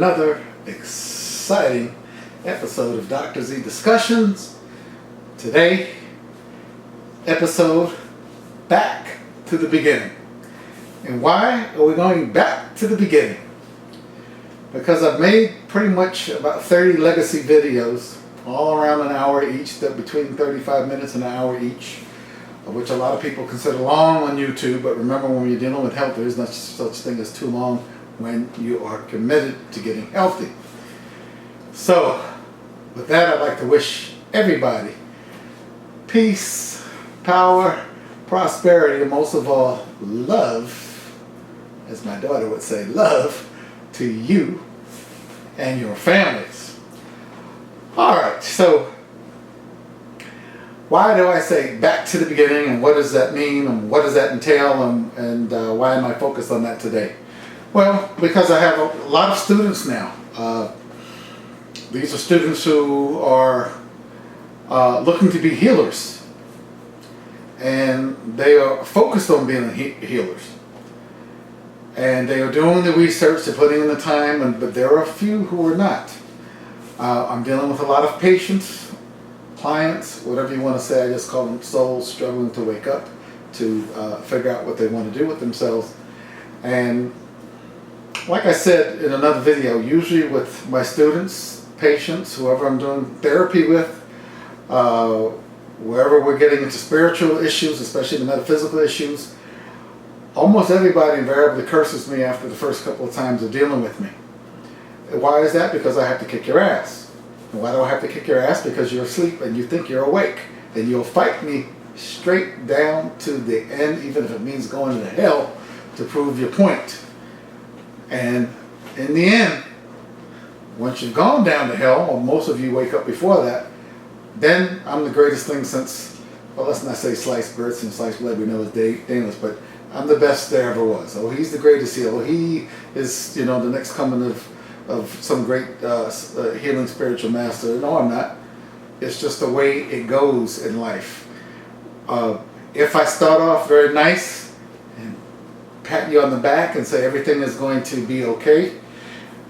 another exciting episode of Dr. Z Discussions. Today, episode Back to the Beginning. And why are we going back to the beginning? Because I've made pretty much about 30 legacy videos, all around an hour each, between 35 minutes and an hour each, which a lot of people consider long on YouTube. But remember, when you're dealing with health, there is no such thing as too long when you are committed to getting healthy. So, with that, I'd like to wish everybody peace, power, prosperity, and most of all, love, as my daughter would say, love to you and your families. Alright, so why do I say back to the beginning, and what does that mean, and what does that entail, and why am I focused on that today? Well, because I have a lot of students now. These are students who are looking to be healers, and they are focused on being healers. And they are doing the research, they're putting in the time, but there are a few who are not. I'm dealing with a lot of patients, clients, whatever you want to say. I just call them souls struggling to wake up, to figure out what they want to do with themselves. And like I said in another video, usually with my students, patients, whoever I'm doing therapy with, wherever we're getting into spiritual issues, especially the metaphysical issues, almost everybody invariably curses me after the first couple of times of dealing with me. Why is that? Because I have to kick your ass. And why do I have to kick your ass? Because you're asleep and you think you're awake. And you'll fight me straight down to the end, even if it means going to hell, to prove your point. And in the end, once you've gone down to hell, or most of you wake up before that, then I'm the greatest thing since, well, let's not say sliced bread, since sliced bread we know is dangerous, but I'm the best there ever was. Oh, he's the greatest healer. He is, the next coming of some great healing spiritual master. No, I'm not. It's just the way it goes in life. If I start off very nice and pat you on the back and say everything is going to be okay,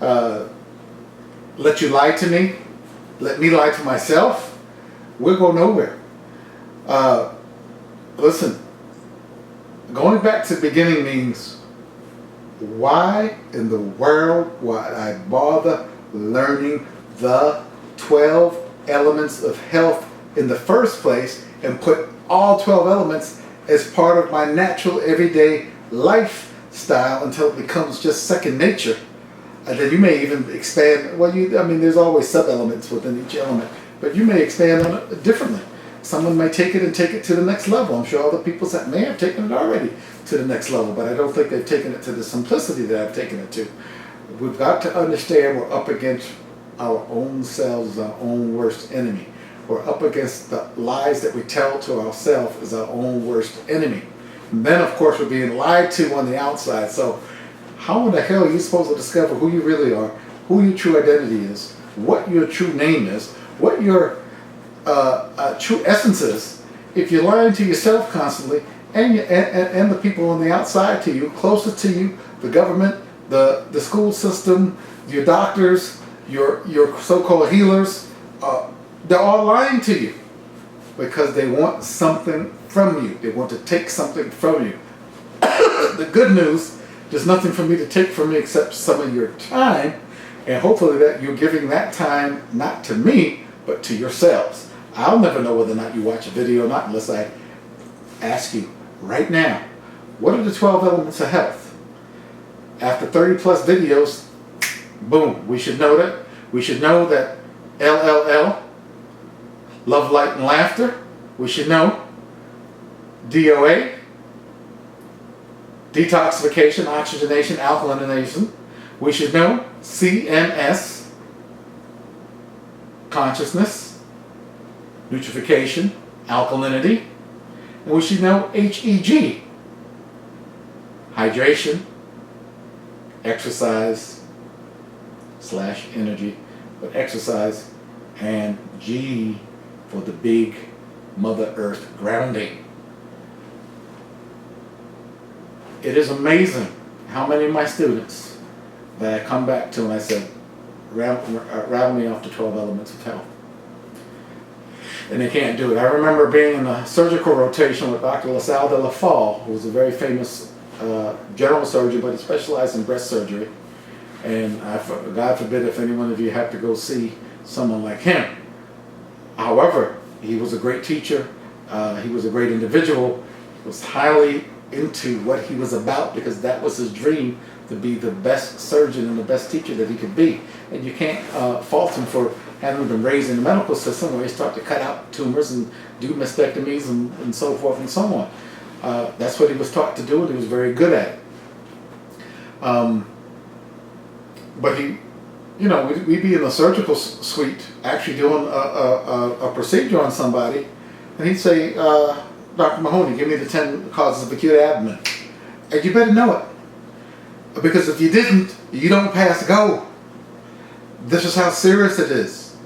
let you lie to me, let me lie to myself, we'll go nowhere. Listen, going back to the beginning means, why in the world would I bother learning the 12 elements of health in the first place and put all 12 elements as part of my natural everyday lifestyle until it becomes just second nature? And then you may even expand, there's always sub-elements within each element, but you may expand on it differently. Someone may take it and take it to the next level. I'm sure other people may have taken it already to the next level, but I don't think they've taken it to the simplicity that I've taken it to. We've got to understand we're up against our own selves, our own worst enemy. We're up against the lies that we tell to ourselves as our own worst enemy. And then, of course, we're being lied to on the outside. So how in the hell are you supposed to discover who you really are, who your true identity is, what your true name is, what your true essence is, if you're lying to yourself constantly, and the people on the outside to you, closer to you, the government, the school system, your doctors, your so-called healers, they're all lying to you because they want something from you. They want to take something from you. The good news, there's nothing for me to take from you except some of your time, and hopefully that you're giving that time not to me, but to yourselves. I'll never know whether or not you watch a video or not unless I ask you right now, what are the 12 elements of health? After 30 plus videos, boom, we should know that. We should know that LLL, love, light, and laughter. We should know DOA, detoxification, oxygenation, alkalinization. We should know CNS, consciousness, nutrification, alkalinity. And we should know HEG, hydration, exercise / energy, but exercise, and G for the big Mother Earth grounding. It is amazing how many of my students that I come back to and I said, rattle me off the 12 elements of health. And they can't do it. I remember being in a surgical rotation with Dr. LaSalle de la Fall, who was a very famous general surgeon, but he specialized in breast surgery. And God forbid if any one of you have to go see someone like him. However, he was a great teacher. He was a great individual. He was highly into what he was about because that was his dream, to be the best surgeon and the best teacher that he could be. And you can't fault him for having been raised in the medical system where he started to cut out tumors and do mastectomies and so forth and so on. That's what he was taught to do, and he was very good at it. But he, we'd be in the surgical suite actually doing a procedure on somebody, and he'd say, Dr. Mahoney, give me the 10 causes of acute abdomen. And you better know it. Because if you didn't, you don't pass go. This is how serious it is.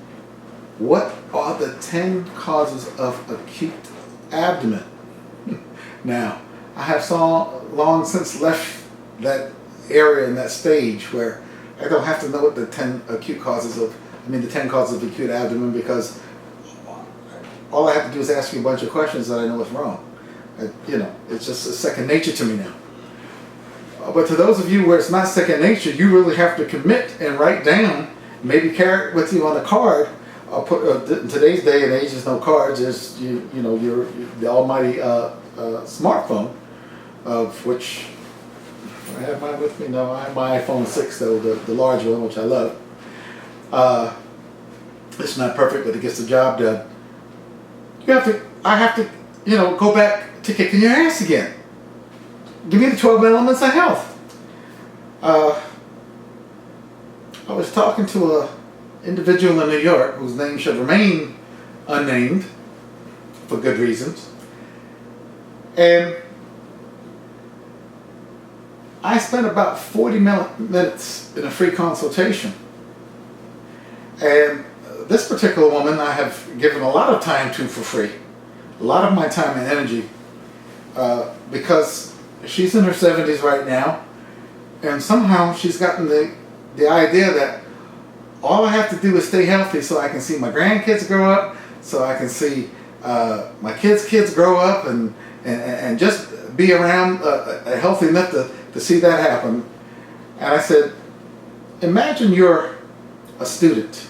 What are the 10 causes of acute abdomen? Now, I have long since left that area and that stage where I don't have to know what the 10 causes of acute abdomen, because all I have to do is ask you a bunch of questions that I know is wrong. It's just second nature to me now. But to those of you where it's not second nature, you really have to commit and write down, maybe carry it with you on a card. In today's day and age, there's no cards. There's the almighty smartphone, of which I have mine with me. No, I have my iPhone 6 though, the large one, which I love. It's not perfect, but it gets the job done. I have to, go back to kicking your ass again. Give me the 12 elements of health. I was talking to an individual in New York whose name should remain unnamed for good reasons. And I spent about 40 minutes in a free consultation. And this particular woman I have given a lot of time to for free. A lot of my time and energy. Because she's in her 70s right now. And somehow she's gotten the idea that all I have to do is stay healthy so I can see my grandkids grow up, so I can see my kids grow up, and just be around healthy enough to see that happen. And I said, imagine you're a student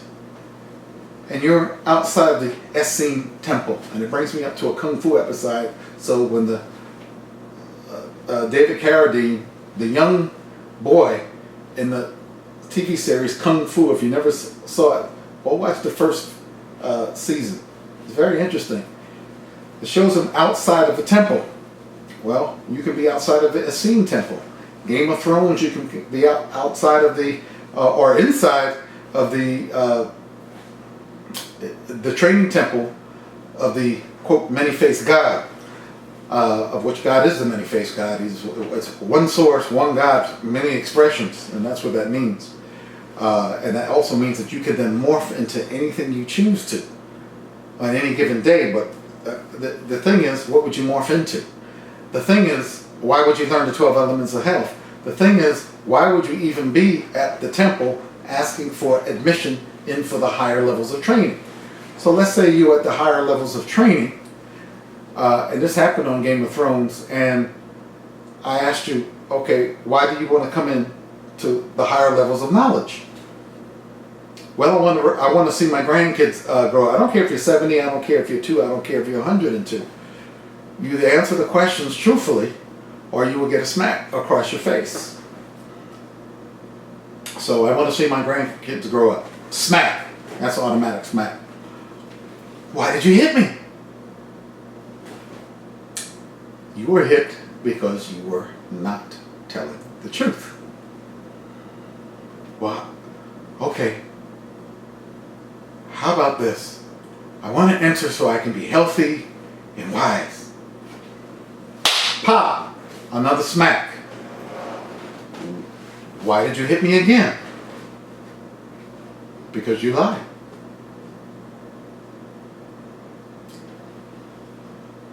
and you're outside the Essene Temple, and it brings me up to a Kung Fu episode. So when the David Carradine, the young boy in the TV series Kung Fu, if you never saw it, go watch the first season. It's very interesting. It shows him outside of a temple. Well, you can be outside of the Essene Temple. Game of Thrones, you can be outside of the, or inside of the training temple of the, quote, many-faced God, of which God is the many-faced God. It's one source, one God, many expressions, and that's what that means. And that also means that you can then morph into anything you choose to on any given day. But the thing is, what would you morph into? The thing is, why would you learn the 12 elements of health? The thing is, why would you even be at the temple asking for admission in for the higher levels of training? So let's say you're at the higher levels of training, and this happened on Game of Thrones, and I asked you, okay, why do you want to come in to the higher levels of knowledge? Well, I want to see my grandkids grow. I don't care if you're 70, I don't care if you're 2, I don't care if you're 102. You either answer the questions truthfully, or you will get a smack across your face. So I want to see my grandkids grow up. Smack. That's automatic smack. Why did you hit me? You were hit because you were not telling the truth. Well, okay. How about this? I want to enter so I can be healthy and wise. Pop! Another smack. Why did you hit me again? Because you lied.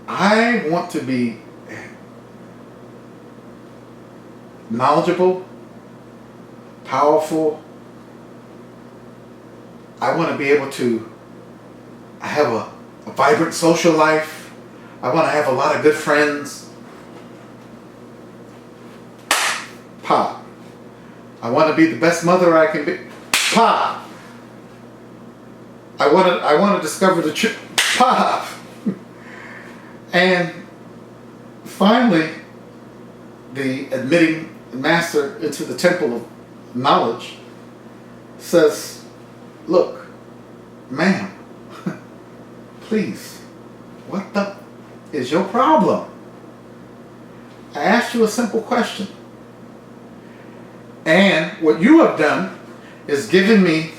I want to be knowledgeable, powerful, I want to be able to have a vibrant social life. I want to have a lot of good friends. Pop. I want to be the best mother I can be. Pop. I want to discover the truth. Pop. And finally, the admitting master into the temple of knowledge says, look, ma'am, please, what the is your problem? I asked you a simple question. And what you have done is given me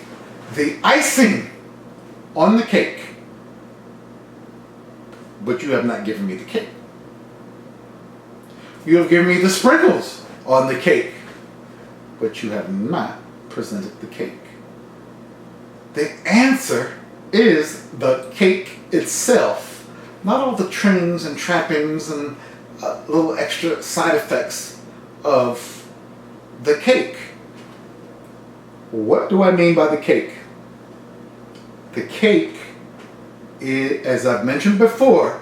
the icing on the cake. But you have not given me the cake. You have given me the sprinkles on the cake. But you have not presented the cake. The answer is the cake itself. Not all the trimmings and trappings and little extra side effects of the cake. What do I mean by the cake? The cake is, as I've mentioned before,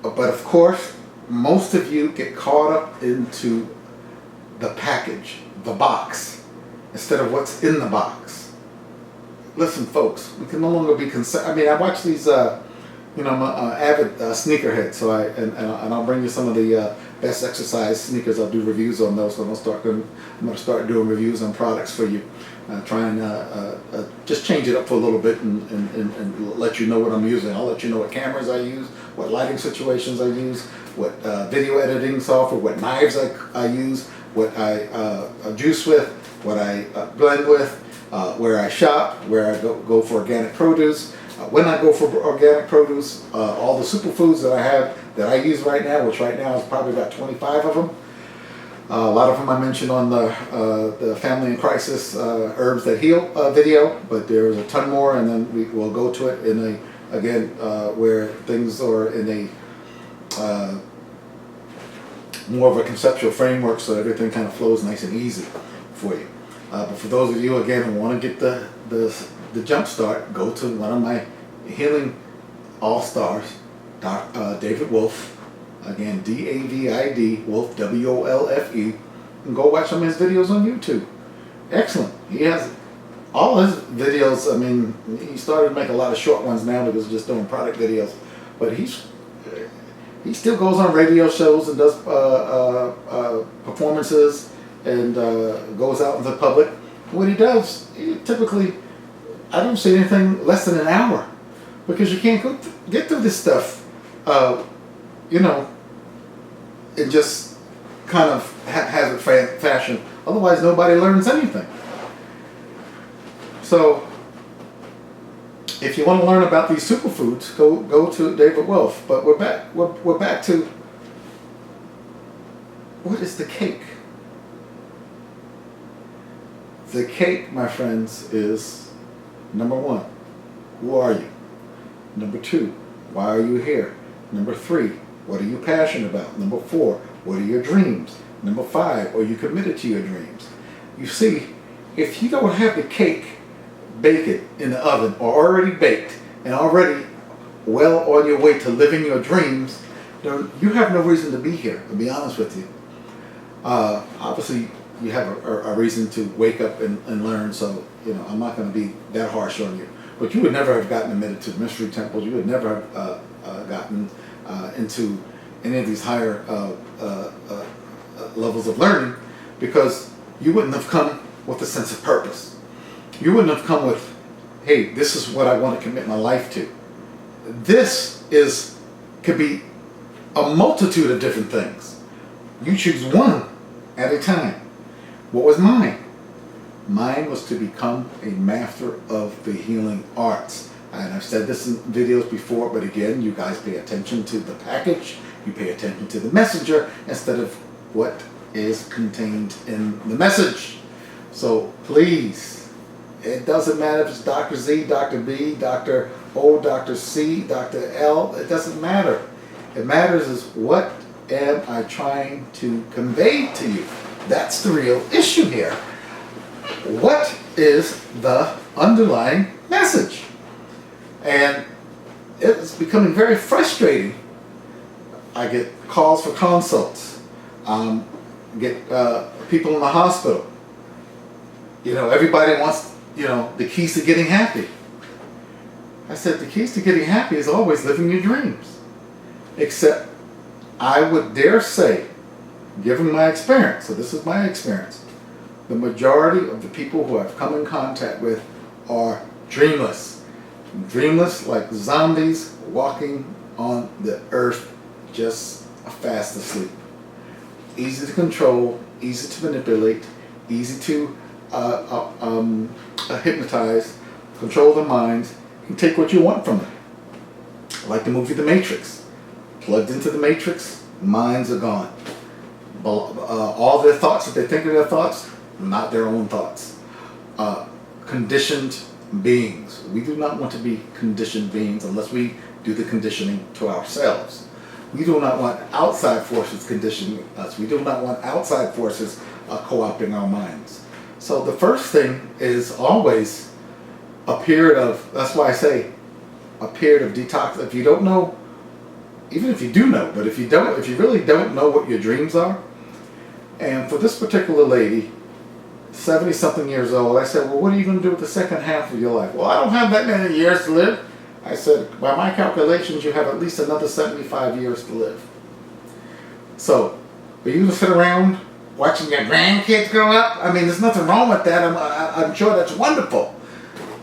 but of course, most of you get caught up into the package, the box, instead of what's in the box. Listen, folks, we can no longer be concerned. I mean, I watch these, I'm an avid sneakerhead, so and I'll bring you some of the best exercise sneakers. I'll do reviews on those. So I'm going to start doing reviews on products for you. Try and just change it up for a little bit and let you know what I'm using. I'll let you know what cameras I use, what lighting situations I use, what video editing software, what knives I use, what I juice with, what I blend with, where I shop, where I go for organic produce. When I go for organic produce, all the superfoods that I have that I use right now, which right now is probably about 25 of them. A lot of them I mentioned on the Family in Crisis Herbs That Heal video, but there's a ton more, and then we will go to it in where things are in a more of a conceptual framework, so everything kind of flows nice and easy for you. But for those of you again who want to get the jump start, go to one of my healing all-stars, David Wolfe. Again, D-A-V-I-D, Wolfe, W-O-L-F-E. And go watch some of his videos on YouTube. Excellent. He has all his videos. I mean, he started to make a lot of short ones now because he's just doing product videos. But he still goes on radio shows and does performances and goes out into the public. What he does, typically, I don't see anything less than an hour, because you can't get through this stuff, in just kind of haphazard fashion. Otherwise, nobody learns anything. So, if you want to learn about these superfoods, go to David Wolfe. But we're back to what is the cake? The cake, my friends, is number one, who are you? Number two, why are you here? Number three, what are you passionate about? Number four, what are your dreams? Number five, are you committed to your dreams? You see, if you don't have the cake, bake it in the oven, or already baked, and already well on your way to living your dreams, then you have no reason to be here, to be honest with you. Obviously, you have a reason to wake up and learn, so I'm not going to be that harsh on you. But you would never have gotten admitted to mystery temples. You would never have gotten into any of these higher levels of learning, because you wouldn't have come with a sense of purpose. You wouldn't have come with, hey, this is what I want to commit my life to. This could be a multitude of different things. You choose one at a time. What was mine? Mine was to become a master of the healing arts. And I've said this in videos before, but again, you guys pay attention to the package, you pay attention to the messenger instead of what is contained in the message. So please, it doesn't matter if it's Dr. Z, Dr. B, Dr. O, Dr. C, Dr. L, it doesn't matter. It matters is what am I trying to convey to you? That's the real issue here. What is the underlying message. And it's becoming very frustrating. I get calls for consults. Get people in the hospital. Everybody wants, the keys to getting happy. I said, the keys to getting happy is always living your dreams. Except, I would dare say, given my experience, so this is my experience, the majority of the people who I've come in contact with are dreamless. Dreamless like zombies walking on the earth, just fast asleep. Easy to control, easy to manipulate, easy to hypnotize, control their minds, and take what you want from them. Like the movie The Matrix. Plugged into the Matrix, minds are gone. All their thoughts, if they think of their thoughts, not their own thoughts. Conditioned beings. We do not want to be conditioned beings unless we do the conditioning to ourselves. We do not want outside forces conditioning us. We do not want outside forces co-opting our minds. So the first thing is always a period of, that's why I say a period of detox. If you don't know, even if you do know, but if you really don't know what your dreams are, and for this particular lady, 70-something years old, I said, well, what are you going to do with the second half of your life? Well, I don't have that many years to live. I said, by my calculations, you have at least another 75 years to live. So, are you going to sit around watching your grandkids grow up? I mean, there's nothing wrong with that. I'm sure that's wonderful.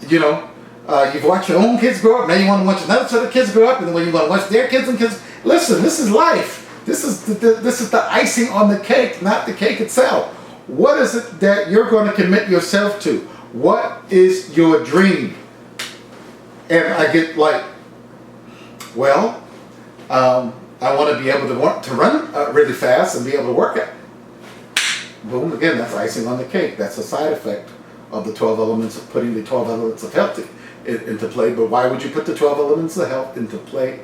You've watched your own kids grow up, now you want to watch another set of kids grow up, and then when you want to watch their kids and kids. Listen, this is life. This is the icing on the cake, not the cake itself. What is it that you're going to commit yourself to? What is your dream? And I get like, well, I want to be able to run really fast and be able to work it. Boom, again, that's icing on the cake. That's a side effect of the 12 elements, of putting the 12 elements of health into play. But why would you put the 12 elements of health into play?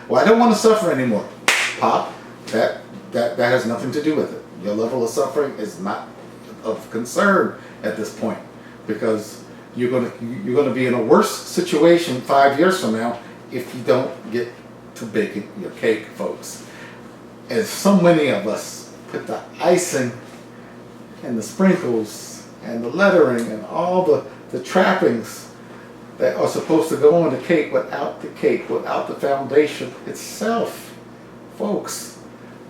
Well, I don't want to suffer anymore. Pop, that has nothing to do with it. Your level of suffering is not of concern at this point, because you're going to be in a worse situation 5 years from now if you don't get to baking your cake, folks. As so many of us put the icing and the sprinkles and the lettering and all the trappings that are supposed to go on the cake, without the foundation itself. Folks,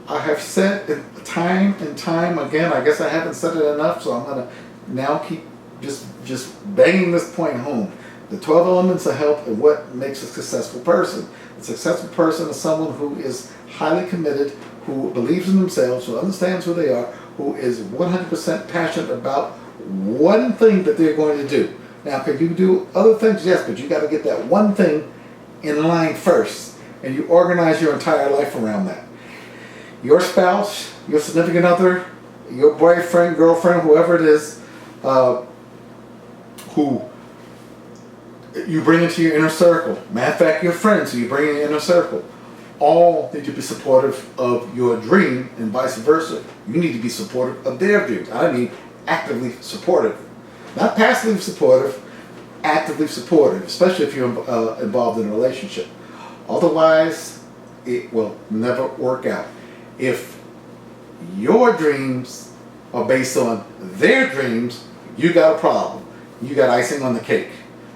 I have said it time and time again, I guess I haven't said it enough, so I'm going to now keep just banging this point home. The 12 elements of health are what makes a successful person. A successful person is someone who is highly committed, who believes in themselves, who understands who they are, who is 100% passionate about one thing that they're going to do. Now, can you do other things? Yes, but you got to get that one thing in line first, and you organize your entire life around that. Your spouse, your significant other, your boyfriend, girlfriend, whoever it is, who you bring into your inner circle. Matter of fact, your friends who you bring in your inner circle, all need to be supportive of your dream, and vice versa. You need to be supportive of their dreams. I mean actively supportive. Not passively supportive, actively supportive, especially if you're involved in a relationship. Otherwise, it will never work out. If your dreams are based on their dreams, you got a problem. You got icing on the cake.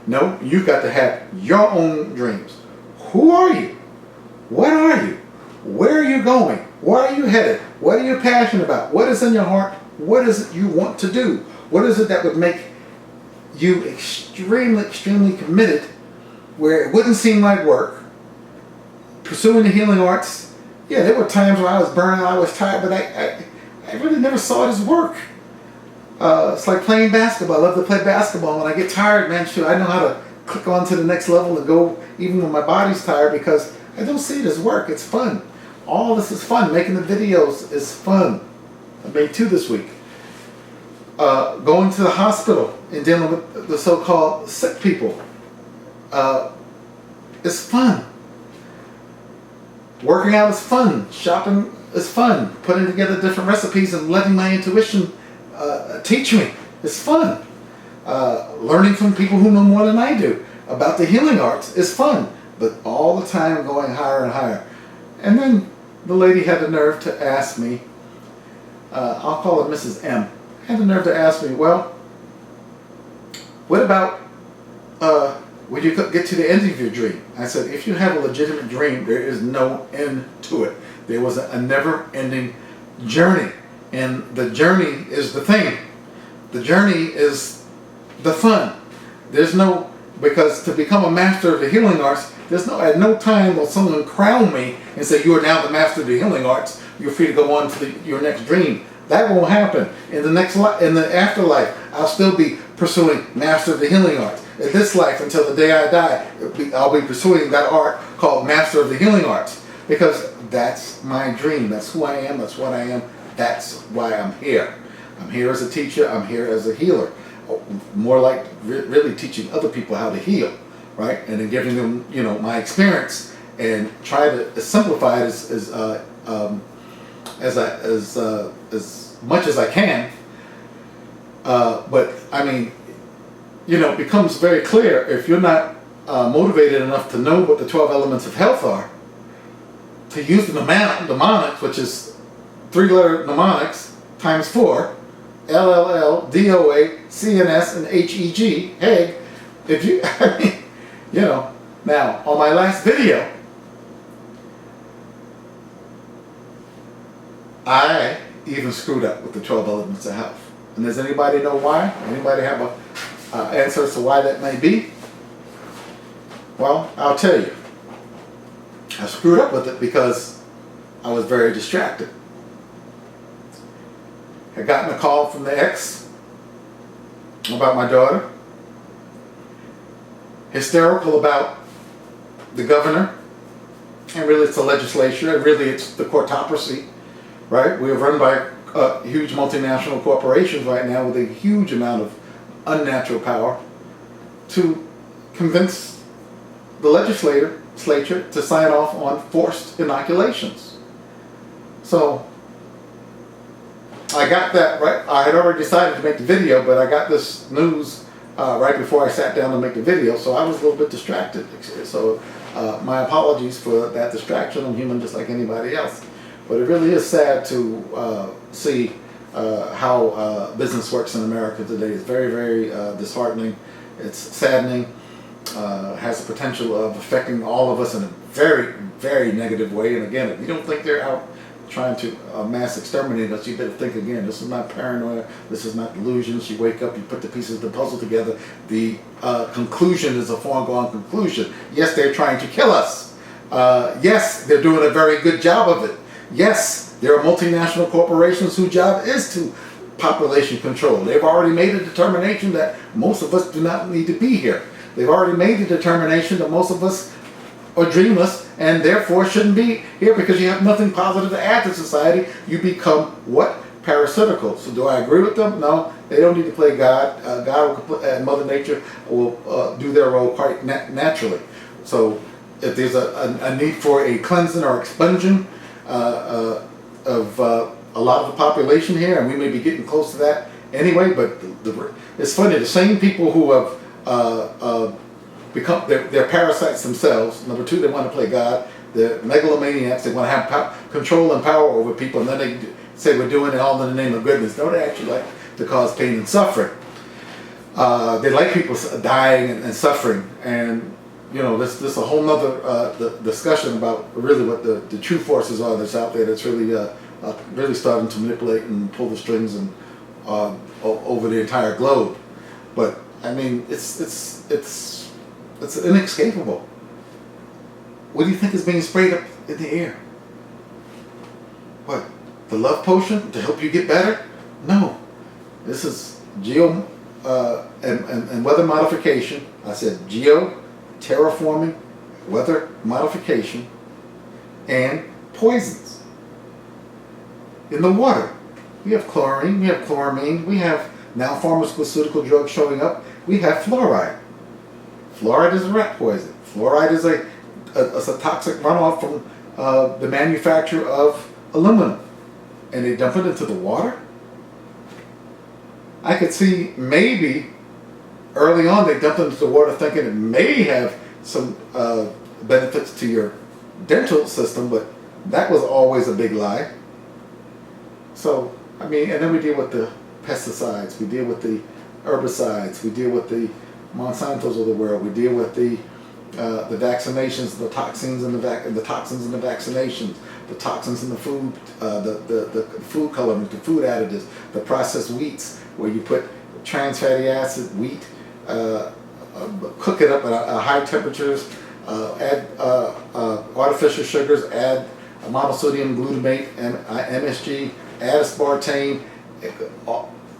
No, you've got to have your own dreams. Who are you? What are you? Where are you going? Where are you headed? What are you passionate about? What is in your heart? What is it you want to do? What is it that would make you extremely, extremely committed, where it wouldn't seem like work? Pursuing the healing arts, yeah, there were times where I was burning out, I was tired, but I really never saw it as work. It's like playing basketball. I love to play basketball. When I get tired, man, shoot, I know how to click on to the next level and go even when my body's tired, because I don't see it as work. It's fun. All this is fun. Making the videos is fun. I made 2 this week. Going to the hospital and dealing with the so-called sick people. It's fun. Working out is fun. Shopping is fun. Putting together different recipes and letting my intuition teach me. It's fun. learning from people who know more than I do about the healing arts is fun, but all the time going higher and higher. And then the lady had the nerve to ask me, I'll call her Mrs. M, had the nerve to ask me, well, what about when you get to the end of your dream? I said, if you have a legitimate dream, there is no end to it. There was a never-ending journey, and the journey is the thing. The journey is the fun. There's no, because to become a master of the healing arts, at no time will someone crown me and say, you are now the master of the healing arts. You're free to go on to your next dream. That won't happen. In the afterlife, I'll still be pursuing master of the healing arts. In this life, until the day I die, I'll be pursuing that art called master of the healing arts, because that's my dream. That's who I am. That's what I am. That's why I'm here. I'm here as a teacher. I'm here as a healer. More like really teaching other people how to heal, right? And then giving them, my experience and try to simplify it as much as I can. But I mean, it becomes very clear if you're not motivated enough to know what the 12 elements of health are, to use the mnemonics, which is 3-letter mnemonics times 4, LLL, DOA, CNS, and HEG, Heg. If you, now on my last video, I even screwed up with the 12 elements of health. And does anybody know why? Anybody have a answer as to why that may be? Well, I'll tell you. I screwed up with it because I was very distracted. I gotten a call from the ex about my daughter. Hysterical about the governor. And really it's the legislature. And really it's the courtocracy. Right? We are run by huge multinational corporations right now with a huge amount of unnatural power to convince the legislature to sign off on forced inoculations. So I got that right. I had already decided to make the video, but I got this news right before I sat down to make the video, so I was a little bit distracted. So my apologies for that distraction. I'm human just like anybody else. But it really is sad to see how business works in America today. It's very, very disheartening. It's saddening. Has the potential of affecting all of us in a very, very negative way. And again, if you don't think they're out trying to mass exterminate us, you better think again. This is not paranoia. This is not delusions. You wake up, you put the pieces of the puzzle together. The conclusion is a foregone conclusion. Yes, they're trying to kill us. Yes, they're doing a very good job of it. Yes, there are multinational corporations whose job is to population control. They've already made a determination that most of us do not need to be here. They've already made the determination that most of us are dreamless and therefore shouldn't be here because you have nothing positive to add to society. You become what? Parasitical. So do I agree with them? No, they don't need to play God. God and Mother Nature will do their role quite naturally. So if there's a need for a cleansing or expunging of a lot of the population here, and we may be getting close to that anyway, but it's funny, the same people who have become, they're parasites themselves. Number two, they want to play God. They're megalomaniacs. They want to have control and power over people, and then they say we're doing it all in the name of goodness. No, they actually like to cause pain and suffering. They like people dying and suffering, and this is a whole nother discussion about really what the true forces are that's out there that's really starting to manipulate and pull the strings and over the entire globe. But I mean, it's inescapable. What do you think is being sprayed up in the air? What? The love potion to help you get better? No. This is geo and weather modification. I said geo, terraforming, weather modification, and poisons in the water. We have chlorine, we have chloramine, we have now pharmaceutical drugs showing up. We have fluoride. Fluoride is a rat poison. Fluoride is a toxic runoff from the manufacture of aluminum. And they dump it into the water? I could see maybe early on they dumped it into the water thinking it may have some benefits to your dental system, but that was always a big lie. So, I mean, and then we deal with the pesticides, we deal with the herbicides, we deal with the Monsantos of the world, we deal with the vaccinations, the toxins and the toxins in the vaccinations, the toxins in the food, the food colorants, the food additives, the processed wheats, where you put trans fatty acid wheat, cook it up at high temperatures, add artificial sugars, add monosodium glutamate and MSG, add aspartame.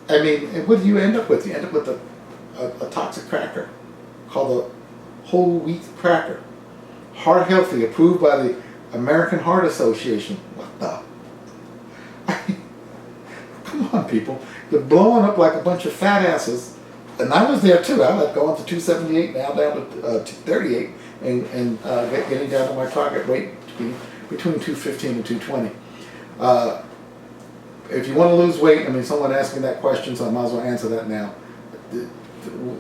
I mean, and what do you end up with? You end up with a toxic cracker called a whole wheat cracker. Heart Healthy, approved by the American Heart Association. What the? I mean, come on, people. You're blowing up like a bunch of fat asses. And I was there too. I let go up to 278, now down to 238, and getting down to my target weight between 215 and 220. If you want to lose weight, I mean, someone asked me that question, so I might as well answer that now.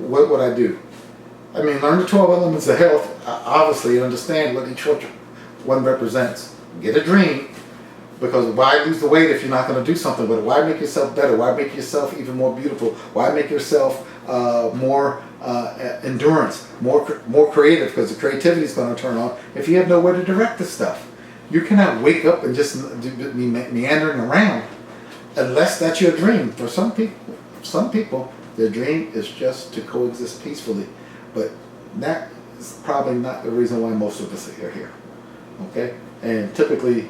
What would I do? I mean, learn the 12 elements of health, obviously, and understand what each one represents. Get a dream, because why lose the weight if you're not going to do something with it? Why make yourself better? Why make yourself even more beautiful? Why make yourself more endurance, more creative? Because the creativity is going to turn on if you have nowhere to direct the stuff. You cannot wake up and just be meandering around unless that's your dream. For some people, their dream is just to coexist peacefully. But that is probably not the reason why most of us are here. Okay? And typically,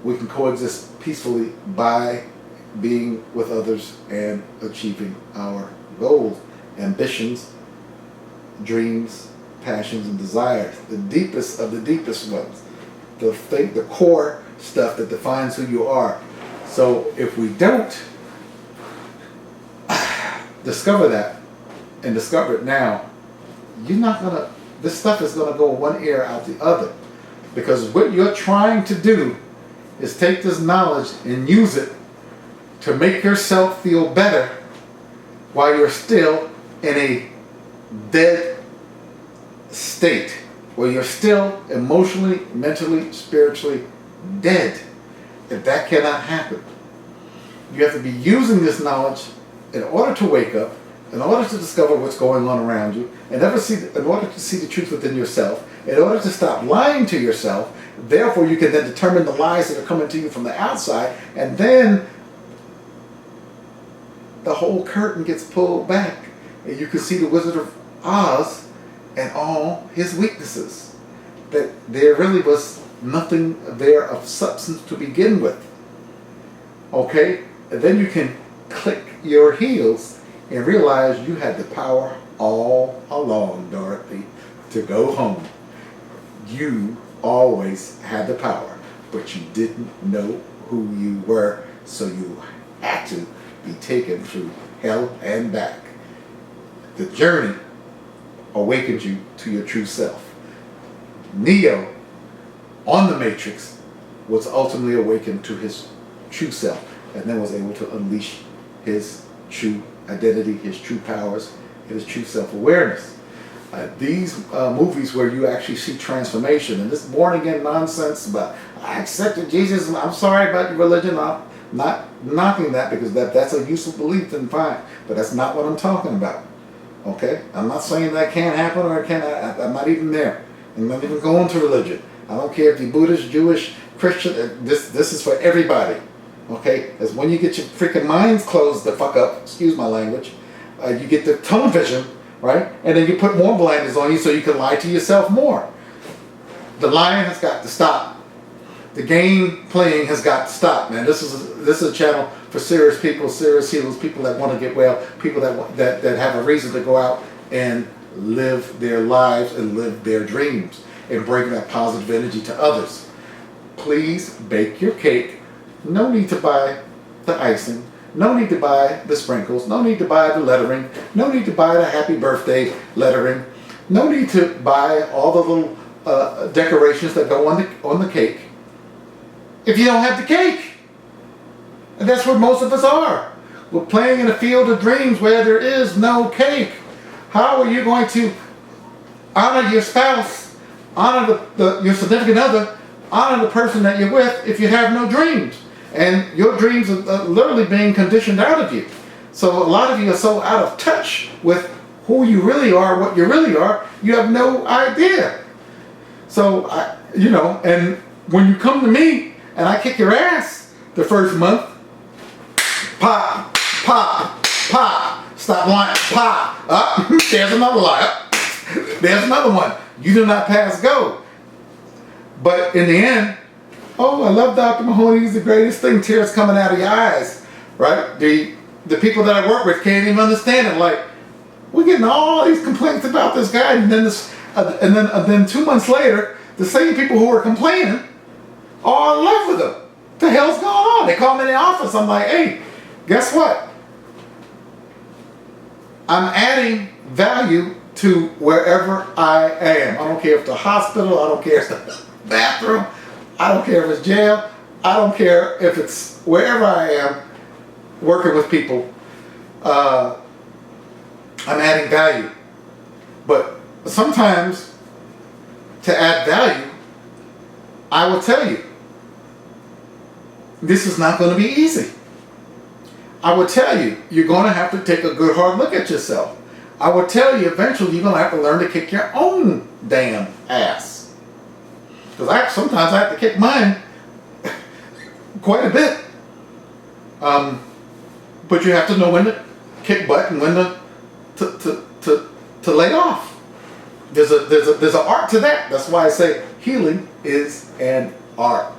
we can coexist peacefully by being with others and achieving our goals, ambitions, dreams, passions, and desires. The deepest of the deepest ones. The core stuff that defines who you are. So if we don't discover that and discover it now, this stuff is gonna go one ear out the other. Because what you're trying to do is take this knowledge and use it to make yourself feel better while you're still in a dead state, where you're still emotionally, mentally, spiritually dead. If that cannot happen, you have to be using this knowledge in order to wake up, in order to discover what's going on around you, in order to see the truth within yourself, in order to stop lying to yourself. Therefore, you can then determine the lies that are coming to you from the outside, and then the whole curtain gets pulled back, and you can see the Wizard of Oz and all his weaknesses. That there really was nothing there of substance to begin with. Okay? And then you can click your heels and realize you had the power all along, Dorothy, to go home. You always had the power, but you didn't know who you were, so you had to be taken through hell and back. The journey awakened you to your true self. Neo, on the Matrix, was ultimately awakened to his true self, and then was able to unleash his true identity, his true powers, and his true self-awareness. These movies where you actually see transformation, and this born-again nonsense about, I accepted Jesus, and I'm sorry about your religion, I'm not knocking that, because that's a useful belief, then fine, but that's not what I'm talking about. Okay? I'm not saying that can't happen or it can't. I'm not even there. I'm not even going to religion. I don't care if you're Buddhist, Jewish, Christian. This is for everybody. Okay? Because when you get your freaking minds closed the fuck up, excuse my language, you get the tunnel vision, right? And then you put more blinders on you so you can lie to yourself more. The lying has got to stop. The game playing has got to stop, man. This is a channel for serious people, serious healers, people that want to get well, people that have a reason to go out and live their lives and live their dreams and bring that positive energy to others. Please bake your cake. No need to buy the icing. No need to buy the sprinkles. No need to buy the lettering. No need to buy the happy birthday lettering. No need to buy all the little decorations that go on the cake if you don't have the cake. And that's where most of us are. We're playing in a field of dreams where there is no cake. How are you going to honor your spouse, honor your significant other, honor the person that you're with if you have no dreams? And your dreams are literally being conditioned out of you. So a lot of you are so out of touch with who you really are, what you really are, you have no idea. So, and when you come to me and I kick your ass the first month, pop, pop, pop, stop lying, pop, up, there's another lie, up, there's another one. You do not pass go. But in the end, oh, I love Dr. Mahoney, he's the greatest thing, tears coming out of your eyes, right? The people that I work with can't even understand it. Like, we're getting all these complaints about this guy, and then 2 months later, the same people who are complaining are in love with him. What the hell's going on? They call me in the office. I'm like, hey, guess what? I'm adding value to wherever I am. I don't care if it's the hospital. I don't care if it's the bathroom. I don't care if it's jail. I don't care if it's wherever I am working with people. I'm adding value. But sometimes to add value, I will tell you, this is not going to be easy. I will tell you, you're going to have to take a good hard look at yourself. I will tell you, eventually you're going to have to learn to kick your own damn ass. Because sometimes I have to kick mine quite a bit. But you have to know when to kick butt and when to lay off. There's an art to that. That's why I say healing is an art.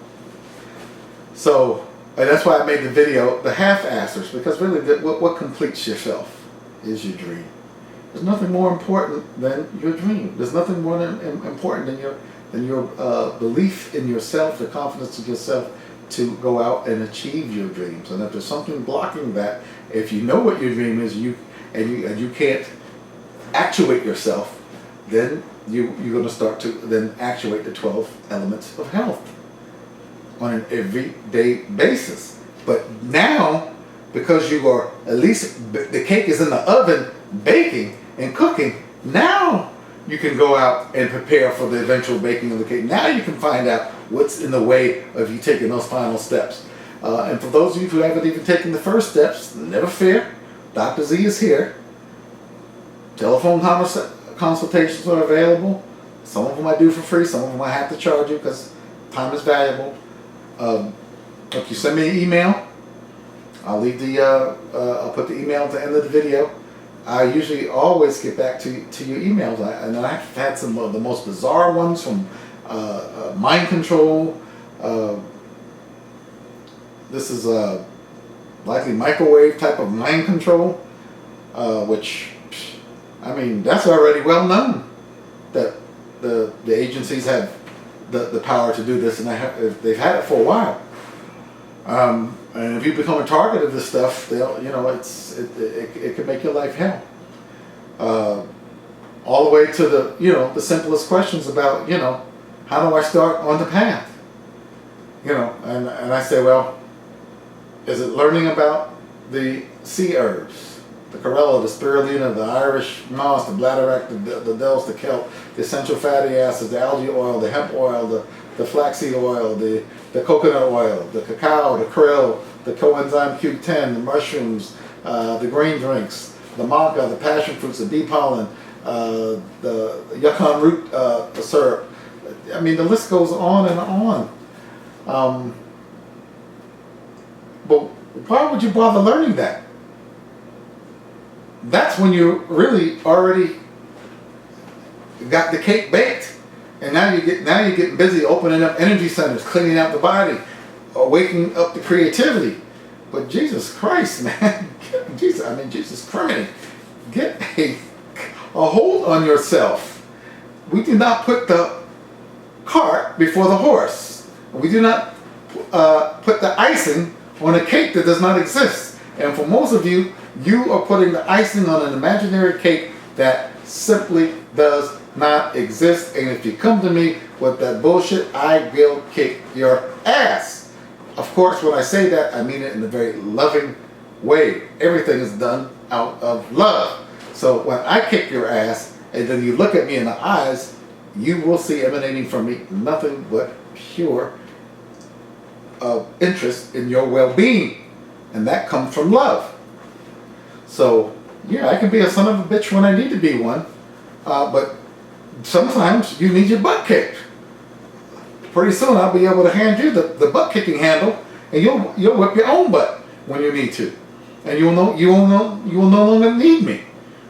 So, and that's why I made the video, the half-assers, because really what completes yourself is your dream. There's nothing more important than your dream. There's nothing more important than your belief in yourself, the confidence in yourself to go out and achieve your dreams. And if there's something blocking that, if you know what your dream is, you can't actuate yourself, then you're going to start to then actuate the 12 elements of health on an everyday basis. But now, because you are, at least the cake is in the oven baking and cooking, now you can go out and prepare for the eventual baking of the cake. Now you can find out what's in the way of you taking those final steps. And for those of you who haven't even taken the first steps, never fear. Dr. Z is here. Telephone consultations are available. Some of them I do for free. Some of them I have to charge you because time is valuable. If you send me an email, I'll leave I'll put the email at the end of the video. I usually always get back to your emails, and I've had some of the most bizarre ones from mind control. This is likely microwave type of mind control, which, I mean, that's already well known that the agencies have the power to do this, and they've had it for a while. And if you become a target of this stuff, it could make your life hell. All the way to the simplest questions about, how do I start on the path? And I say, well, is it learning about the sea herbs, the chlorella, the spirulina, the Irish moss, the bladderwrack, the dells, the kelp, the essential fatty acids, the algae oil, the hemp oil, the flaxseed oil, the coconut oil, the cacao, the krill, the coenzyme Q10, the mushrooms, the green drinks, the maca, the passion fruits, the bee pollen, the yuccan root the syrup. I mean, the list goes on and on. But why would you bother learning that? That's when you really already got the cake baked. And now you're getting busy opening up energy centers, cleaning out the body, waking up the creativity. But Jesus Christ, man, Jesus Christ, get a hold on yourself. We do not put the cart before the horse. We do not put the icing on a cake that does not exist. And for most of you, you are putting the icing on an imaginary cake that simply does not exist. And if you come to me with that bullshit, I will kick your ass. Of course, when I say that, I mean it in a very loving way. Everything is done out of love. So when I kick your ass and then you look at me in the eyes, you will see emanating from me nothing but pure interest in your well-being. And that comes from love. So, yeah, I can be a son of a bitch when I need to be one. But sometimes you need your butt kicked. Pretty soon I'll be able to hand you the butt kicking handle, and you'll whip your own butt when you need to. And you will no longer need me.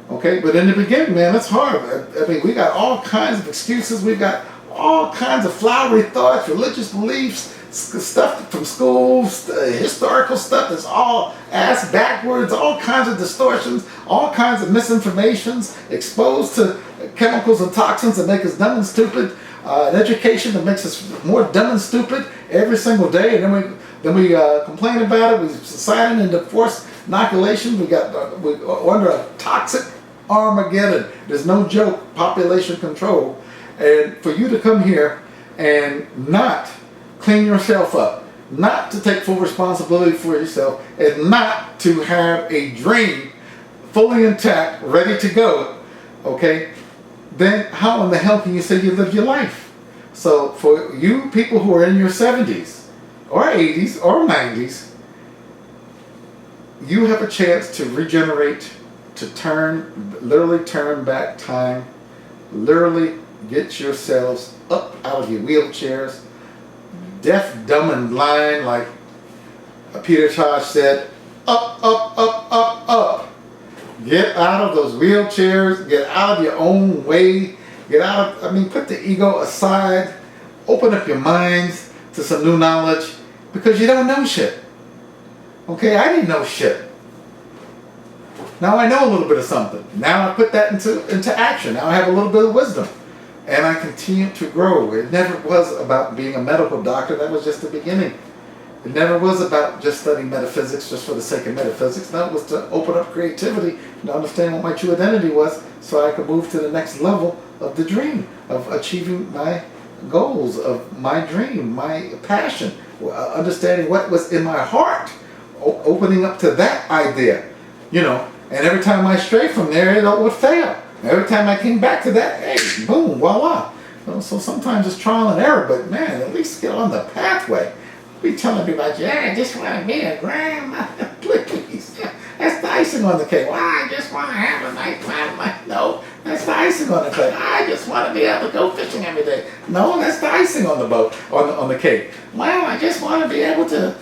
Okay? But in the beginning, man, it's hard. I mean, we got all kinds of excuses. We've got all kinds of flowery thoughts, religious beliefs, stuff from schools, historical stuff that's all ass backwards, all kinds of distortions, all kinds of misinformations, exposed to chemicals and toxins that make us dumb and stupid, an education that makes us more dumb and stupid every single day, and then we complain about it. We sign into forced inoculation. We're under a toxic Armageddon. There's no joke. Population control, and for you to come here and not clean yourself up, not to take full responsibility for yourself, and not to have a dream fully intact, ready to go, okay, then how in the hell can you say you live your life? So for you people who are in your 70s or 80s or 90s, you have a chance to regenerate, to literally turn back time, literally get yourselves up out of your wheelchairs, deaf, dumb, and blind, like Peter Tosh said, up, up, up, up, up. Get out of those wheelchairs, get out of your own way, put the ego aside, open up your minds to some new knowledge, because you don't know shit. Okay, I didn't know shit. Now I know a little bit of something. Now I put that into action. Now I have a little bit of wisdom. And I continue to grow. It never was about being a medical doctor. That was just the beginning. It never was about just studying metaphysics just for the sake of metaphysics. That was to open up creativity and understand what my true identity was, so I could move to the next level of the dream, of achieving my goals, of my dream, my passion, understanding what was in my heart, opening up to that idea, and every time I strayed from there, it would fail. Every time I came back to that, hey, boom, voila. So sometimes it's trial and error, but man, at least get on the pathway. Be telling people, I just want to be a grandma, please. That's the icing on the cake. Well, I just want to have a nice time. No, that's the icing on the cake. I just want to be able to go fishing every day. No, that's the icing on the boat, on the cake. Well, I just want to be able to,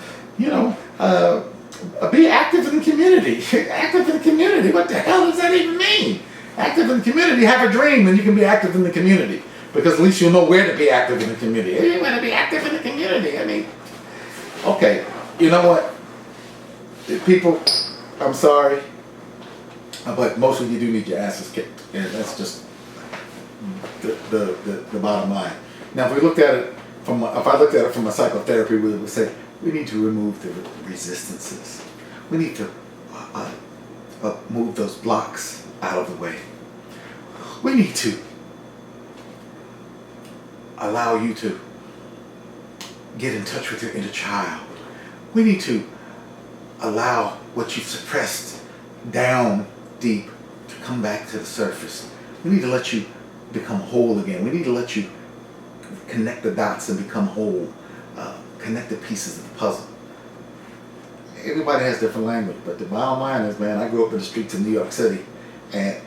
be active in the community. Active in the community. What the hell does that even mean? Active in the community. Have a dream and you can be active in the community. Because at least you'll know where to be active in the community. You want to be active in the community. I mean, okay, you know what? People, I'm sorry, but most of you do need your asses kicked. And that's just the bottom line. Now, if I looked at it from a psychotherapy, we would say, we need to remove the resistances. We need to move those blocks out of the way. We need to allow you to get in touch with your inner child. We need to allow what you've suppressed down deep to come back to the surface. We need to let you become whole again. We need to let you connect the dots and become whole. Connect the pieces of the puzzle. Everybody has different language, but the bottom line is, man, I grew up in the streets of New York City, and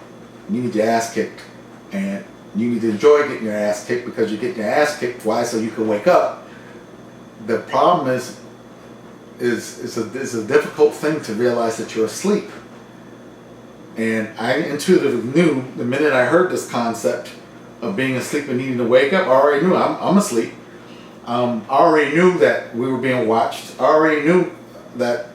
you need your ass kicked, and you need to enjoy getting your ass kicked, because you're getting your ass kicked twice so you can wake up. The problem is it's a difficult thing to realize that you're asleep. And I intuitively knew the minute I heard this concept of being asleep and needing to wake up, I already knew I'm asleep. I already knew that we were being watched. I already knew that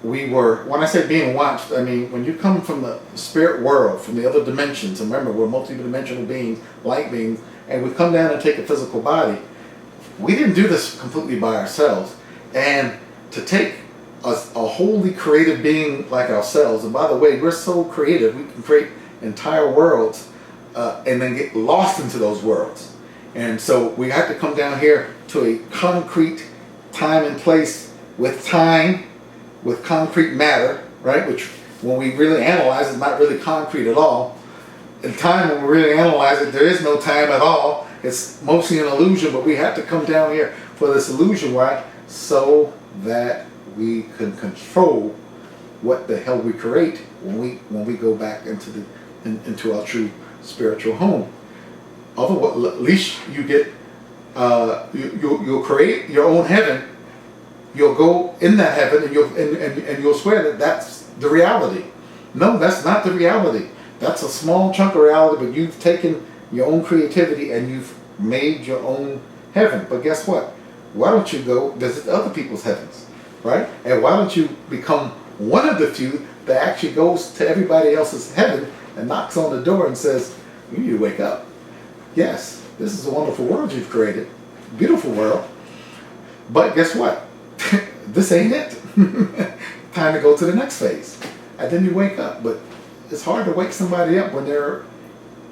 we were, when I say being watched, I mean when you come from the spirit world, from the other dimensions, and remember we're multidimensional beings, light beings, and we come down and take a physical body. We didn't do this completely by ourselves. And to take a wholly creative being like ourselves, and by the way, we're so creative, we can create entire worlds and then get lost into those worlds. And so we have to come down here to a concrete time and place with time with concrete matter, right? Which when we really analyze it's not really concrete at all. In time, when we really analyze it, there is no time at all. It's mostly an illusion, but we have to come down here for this illusion, right? So that we can control what the hell we create when we go back into our true spiritual home. Otherwise, at least you get you'll create your own heaven. You'll go in that heaven and you'll swear that that's the reality. No, that's not the reality. That's a small chunk of reality, but you've taken your own creativity and you've made your own heaven. But guess what? Why don't you go visit other people's heavens, right? And why don't you become one of the few that actually goes to everybody else's heaven and knocks on the door and says, you need to wake up. Yes, this is a wonderful world you've created. Beautiful world. But guess what? This ain't it. Time to go to the next phase. And then you wake up. But it's hard to wake somebody up when they're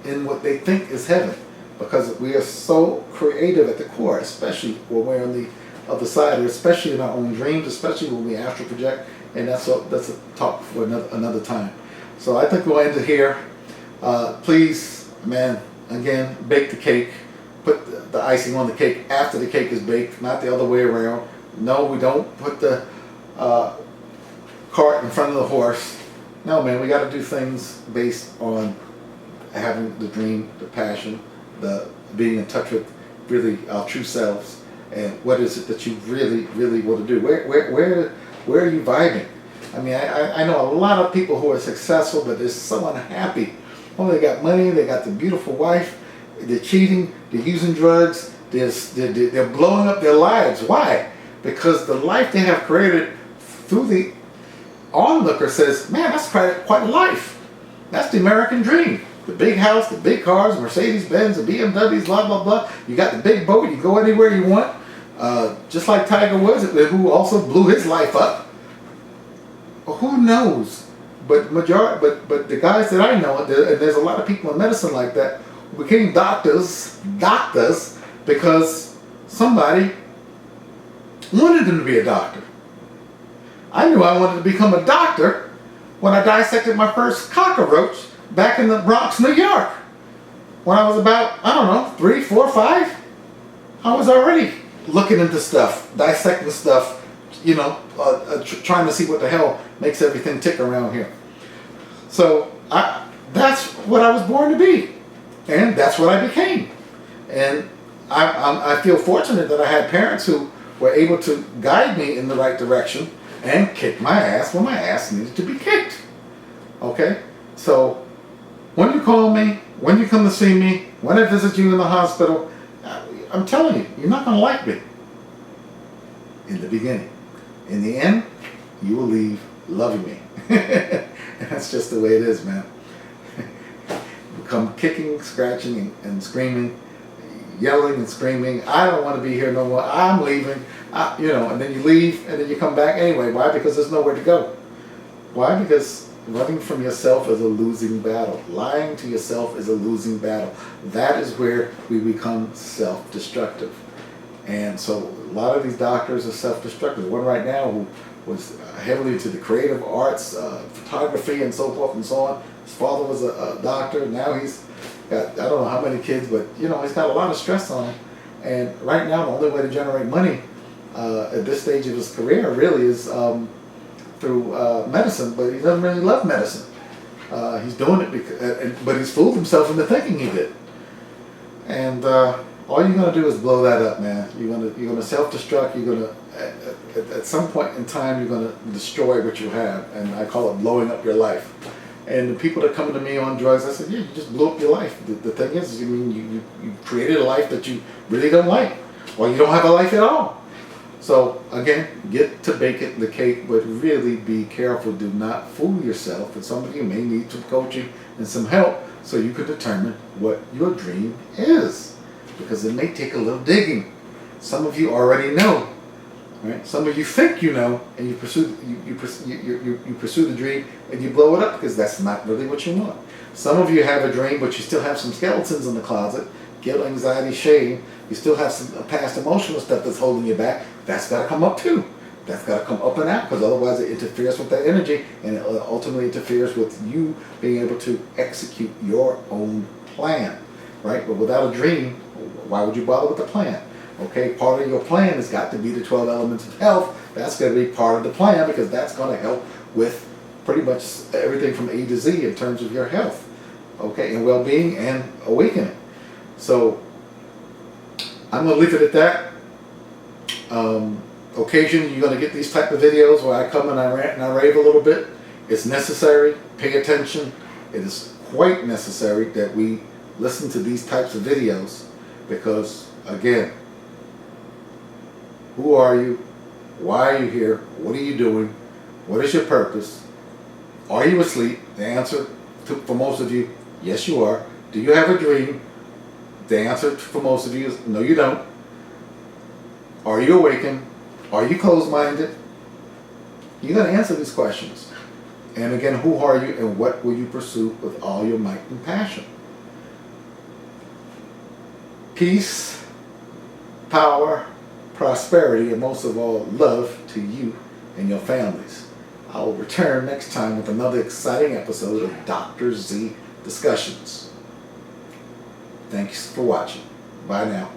in what they think is heaven. Because we are so creative at the core, especially when we're on the other side, or especially in our own dreams, especially when we astral project. And that's a talk for another time. So I think we'll end it here. Please, man, again, bake the cake. Put the icing on the cake after the cake is baked, not the other way around. No, we don't put the cart in front of the horse. No, man, we got to do things based on having the dream, the passion, the being in touch with really our true selves, and what is it that you really, really want to do. Where are you vibing? I mean, I know a lot of people who are successful, but they're so unhappy. Oh, they got money, they got the beautiful wife, they're cheating, they're using drugs, they're blowing up their lives. Why? Because the life they have created through the onlooker says, man, that's quite a life. That's the American dream. The big house, the big cars, Mercedes-Benz, the BMWs, blah, blah, blah. You got the big boat, you go anywhere you want. Just like Tiger Woods, who also blew his life up. Who knows? But the guys that I know, and there's a lot of people in medicine like that, who became doctors because somebody wanted them to be a doctor. I knew I wanted to become a doctor when I dissected my first cockroach back in the Bronx, New York. When I was about, I don't know, 3, 4, 5, I was already looking into stuff, dissecting stuff, trying to see what the hell makes everything tick around here. So that's what I was born to be, and that's what I became. And I feel fortunate that I had parents who were able to guide me in the right direction and kick my ass when my ass needed to be kicked. Okay? So when you call me, when you come to see me, when I visit you in the hospital, I'm telling you, you're not going to like me in the beginning. In the end, you will leave loving me. That's just the way it is, man. You come kicking, scratching, and screaming, yelling and screaming, I don't want to be here no more, I'm leaving, and then you leave, and then you come back anyway. Why? Because there's nowhere to go. Why? Because running from yourself is a losing battle. Lying to yourself is a losing battle. That is where we become self-destructive. And so a lot of these doctors are self-destructive. One right now who was heavily into the creative arts, photography and so forth and so on. His father was a doctor. Now he's got, I don't know how many kids, but he's got a lot of stress on him. And right now the only way to generate money at this stage of his career really is through medicine, but he doesn't really love medicine. He's doing it but he's fooled himself into thinking he did. And all you're gonna do is blow that up, man. You're gonna self-destruct. You're gonna at some point in time you're gonna destroy what you have, and I call it blowing up your life. And the people that come to me on drugs, I said, yeah, you just blew up your life. The thing is, you created a life that you really don't like, or you don't have a life at all. So again, get to baking the cake, but really be careful. Do not fool yourself. And some of you may need some coaching and some help so you can determine what your dream is, because it may take a little digging. Some of you already know, right? Some of you think you know, and you pursue the dream and you blow it up because that's not really what you want. Some of you have a dream, but you still have some skeletons in the closet. Guilt, anxiety, shame. You still have some past emotional stuff that's holding you back. That's got to come up too. That's got to come up and out, because otherwise it interferes with that energy, and it ultimately interferes with you being able to execute your own plan, right? But without a dream, why would you bother with the plan? Okay, part of your plan has got to be the 12 elements of health. That's going to be part of the plan, because that's going to help with pretty much everything from A to Z in terms of your health, okay, and well-being and awakening. So I'm going to leave it at that. Occasionally you're going to get these type of videos where I come and I rant and I rave a little bit. It's necessary. Pay attention. It is quite necessary that we listen to these types of videos, because, again, who are you? Why are you here? What are you doing? What is your purpose? Are you asleep? The answer for most of you, yes you are. Do you have a dream? The answer for most of you is no you don't. Are you awakened? Are you closed-minded? You got to answer these questions. And again, who are you and what will you pursue with all your might and passion? Peace, power, prosperity, and most of all, love to you and your families. I will return next time with another exciting episode of Dr. Z Discussions. Thanks for watching. Bye now.